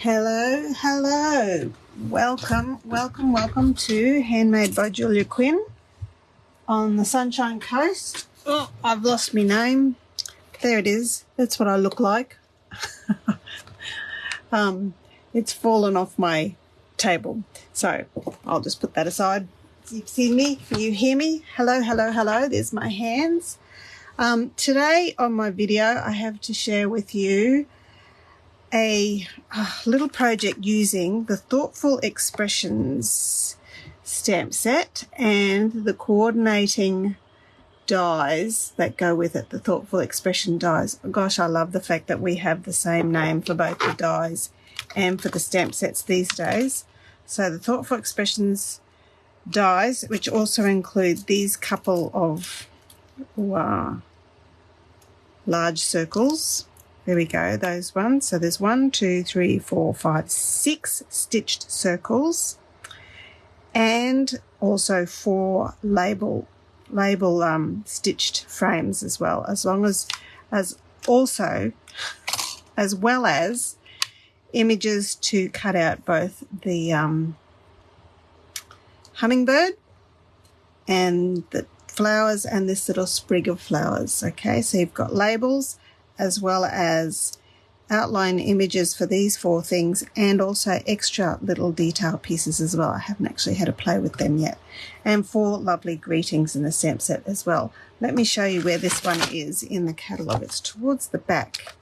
Hello, hello. Welcome to Handmade by Julia Quinn on the Sunshine Coast. Oh, I've lost my name. There it is. That's what I look like. It's fallen off my table. So I'll just put that aside. You see me? Can you hear me? Hello, hello, hello. There's my hands. Today on my video, I have to share with you a little project using the Thoughtful Expressions stamp set and the coordinating dies that go with it, the Thoughtful Expression dies. Gosh, I love the fact that we have the same name for both the dies and for the stamp sets these days. So the Thoughtful Expressions dies, which also include these couple of large circles. There we go, those ones. So there's 1, 2, 3, 4, 5, 6 stitched circles, and also 4 label stitched frames as well, as well as images to cut out both the hummingbird and the flowers and this little sprig of flowers. Okay, so you've got labels as well as outline images for these 4 things, and also extra little detail pieces as well. I haven't actually had a play with them yet. And 4 lovely greetings in the stamp set as well. Let me show you where this one is in the catalogue. It's towards the back.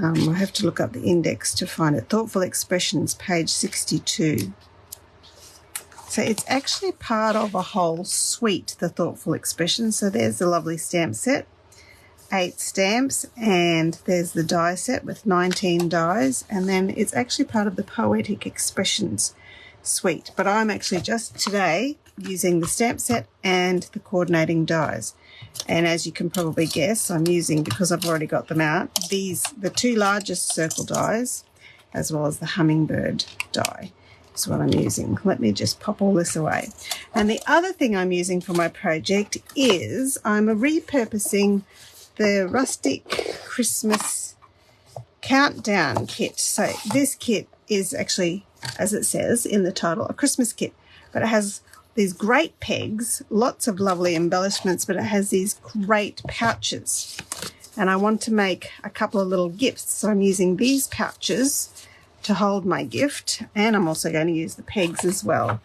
I have to look up the index to find it. Thoughtful Expressions, page 62. So it's actually part of a whole suite, the Thoughtful Expressions. So there's the lovely stamp set. 8 stamps, and there's the die set with 19 dies, and then it's actually part of the Poetic Expressions suite. But I'm actually just today using the stamp set and the coordinating dies. And as you can probably guess, I'm using, because I've already got them out, the 2 largest circle dies as well as the hummingbird die. That's what I'm using. Let me just pop all this away. And the other thing I'm using for my project is I'm repurposing the Rustic Christmas Countdown kit. So this kit is actually, as it says in the title, a Christmas kit, but it has these great pegs, lots of lovely embellishments, but it has these great pouches. And I want to make a couple of little gifts. So I'm using these pouches to hold my gift, and I'm also going to use the pegs as well.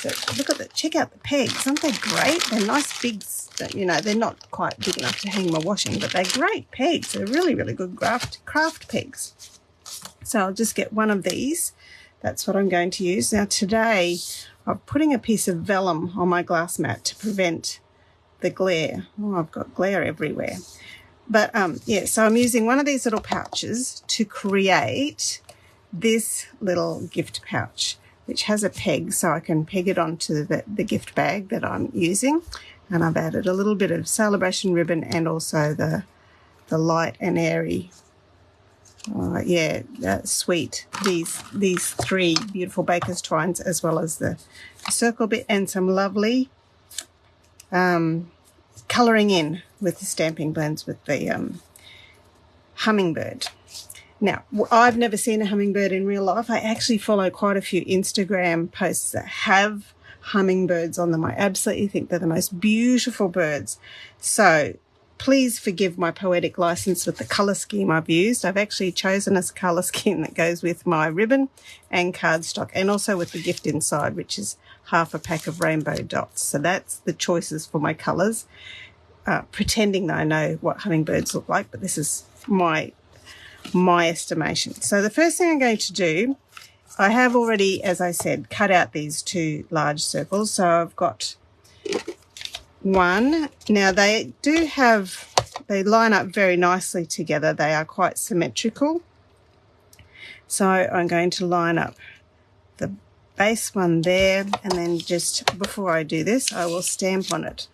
So look at that, check out the pegs. Aren't they great? They're nice big, you know, they're not quite big enough to hang my washing, but they're great pegs. They're really, really good craft pegs. So I'll just get one of these. That's what I'm going to use. Now today, I'm putting a piece of vellum on my glass mat to prevent the glare. Oh, I've got glare everywhere. But yeah, so I'm using one of these little pouches to create this little gift pouch, which has a peg, so I can peg it onto the gift bag that I'm using. And I've added a little bit of celebration ribbon and also the light and airy, sweet, these 3 beautiful baker's twines, as well as the circle bit, and some lovely colouring in with the Stampin Blends with the hummingbird. Now, I've never seen a hummingbird in real life. I actually follow quite a few Instagram posts that have hummingbirds on them. I absolutely think they're the most beautiful birds. So please forgive my poetic license with the colour scheme I've used. I've actually chosen a colour scheme that goes with my ribbon and cardstock, and also with the gift inside, which is half a pack of rainbow dots. So that's the choices for my colours, pretending that I know what hummingbirds look like, but this is my estimation. So the first thing I'm going to do, I have already, as I said, cut out these 2 large circles. So I've got 1. Now they line up very nicely together. They are quite symmetrical. So I'm going to line up the base one there, and then just before I do this, I will stamp on it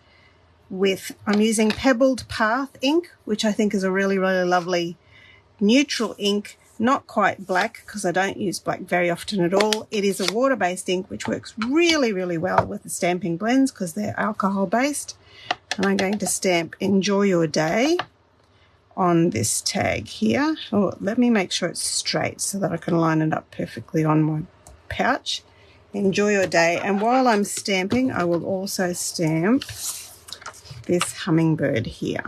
I'm using Pebbled Path ink, which I think is a really, really lovely neutral ink, not quite black, because I don't use black very often at all. It is a water-based ink, which works really, really well with the Stampin Blends because they're alcohol-based. And I'm going to stamp Enjoy Your Day on this tag here. Oh, let me make sure it's straight so that I can line it up perfectly on my pouch. Enjoy your day. And while I'm stamping, I will also stamp this hummingbird here.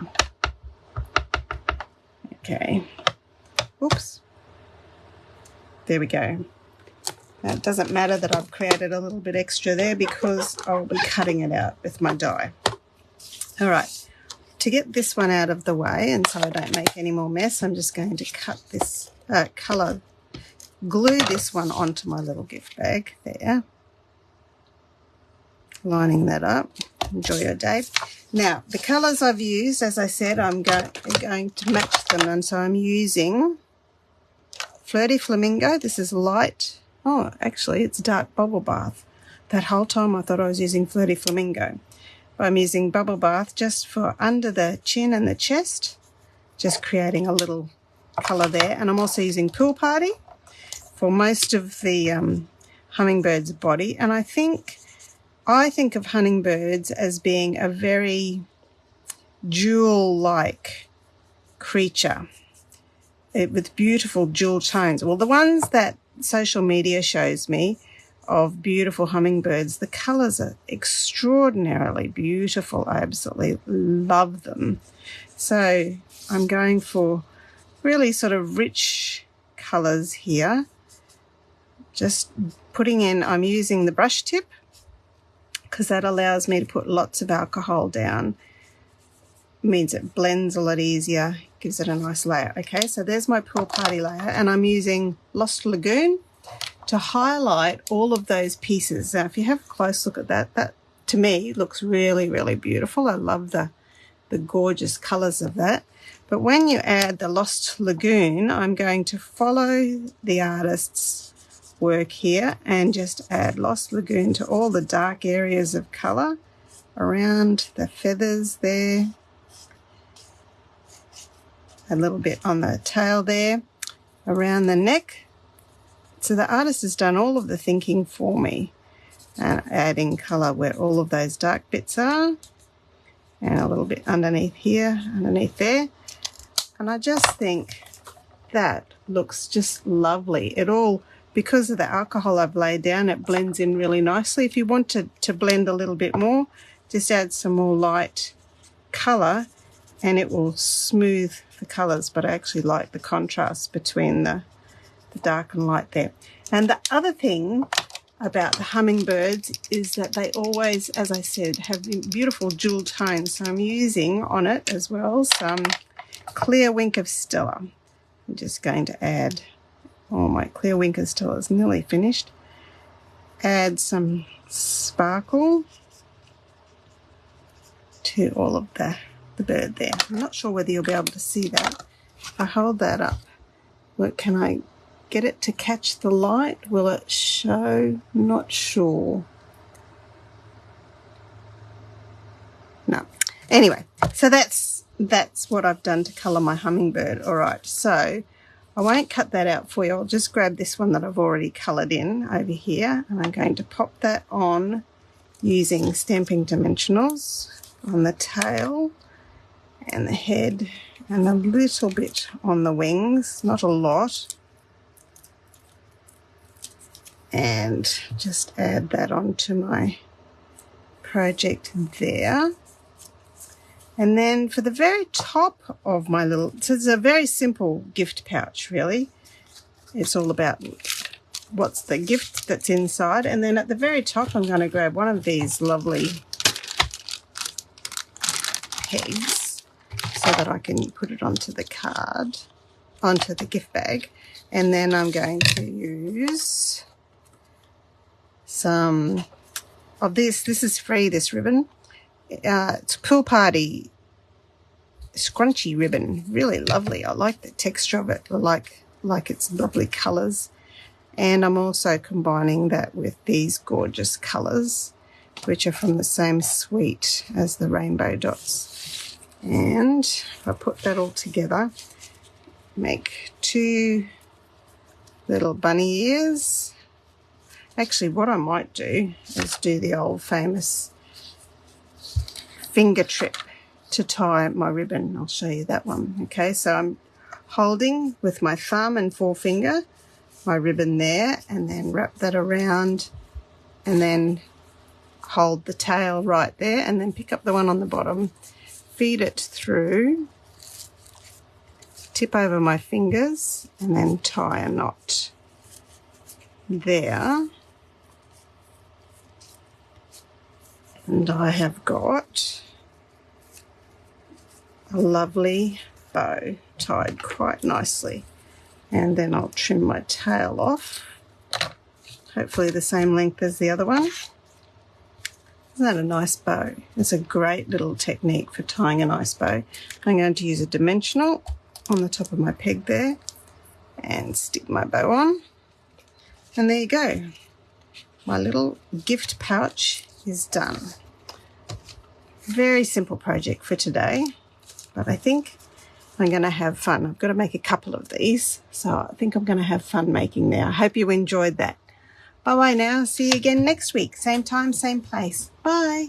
Okay. Oops. There we go. Now, it doesn't matter that I've created a little bit extra there because I'll be cutting it out with my die. All right. To get this one out of the way and so I don't make any more mess, I'm just going to cut this glue this one onto my little gift bag there. Lining that up. Enjoy your day. Now, the colours I've used, as I said, I'm going to match them, and so I'm using Flirty Flamingo. This is light. Oh, actually, it's dark Bubble Bath. That whole time I thought I was using Flirty Flamingo. I'm using Bubble Bath just for under the chin and the chest, just creating a little colour there. And I'm also using Pool Party for most of the hummingbird's body. And I think of hummingbirds as being a very jewel-like creature with beautiful jewel tones. Well, the ones that social media shows me of beautiful hummingbirds, the colours are extraordinarily beautiful. I absolutely love them. So I'm going for really sort of rich colours here. Just putting in, I'm using the brush tip because that allows me to put lots of alcohol down. It means it blends a lot easier, gives it a nice layer. Okay, so there's my Pool Party layer, and I'm using Lost Lagoon to highlight all of those pieces. Now, if you have a close look at that, that to me looks really, really beautiful. I love the gorgeous colours of that. But when you add the Lost Lagoon, I'm going to follow the artist's work here and just add Lost Lagoon to all the dark areas of colour around the feathers there. A little bit on the tail there, around the neck. So the artist has done all of the thinking for me, and adding colour where all of those dark bits are, and a little bit underneath here, underneath there. And I just think that looks just lovely. It all, because of the alcohol I've laid down, it blends in really nicely. If you want to blend a little bit more, just add some more light colour and it will smooth the colours. But I actually like the contrast between the dark and light there. And the other thing about the hummingbirds is that they always, as I said, have beautiful jewel tones. So I'm using on it as well some Clear Wink of Stella. I'm just going to add, oh, my Clear Wink of Stella is nearly finished. Add some sparkle to all of the bird there. I'm not sure whether you'll be able to see that. If I hold that up, look, can I get it to catch the light? Will it show? Not sure. No. Anyway, so that's what I've done to colour my hummingbird. All right, so I won't cut that out for you. I'll just grab this one that I've already coloured in over here, and I'm going to pop that on using Stampin' Dimensionals on the tail and the head and a little bit on the wings, not a lot. And just add that onto my project there. And then for the very top of my little, so it's a very simple gift pouch really. It's all about what's the gift that's inside. And then at the very top I'm going to grab one of these lovely pegs so that I can put it onto the card, onto the gift bag. And then I'm going to use some of this is free, this ribbon. It's Pool Party scrunchy ribbon, really lovely. I like the texture of it. I like its lovely colours. And I'm also combining that with these gorgeous colours, which are from the same suite as the rainbow dots. And if I put that all together, make two little bunny ears. Actually, what I might do is do the old famous finger trip to tie my ribbon. I'll show you that one. Okay, so I'm holding with my thumb and forefinger my ribbon there, and then wrap that around, and then hold the tail right there, and then pick up the one on the bottom, feed it through, tip over my fingers, and then tie a knot there. And I have got a lovely bow tied quite nicely. And then I'll trim my tail off, hopefully the same length as the other one. Isn't that a nice bow? It's a great little technique for tying a nice bow. I'm going to use a dimensional on the top of my peg there and stick my bow on. And there you go. My little gift pouch is done. Very simple project for today, but I think I'm going to have fun. I've got to make a couple of these, so I think I'm going to have fun making now. I hope you enjoyed that. Bye-bye now. See you again next week. Same time, same place. Bye.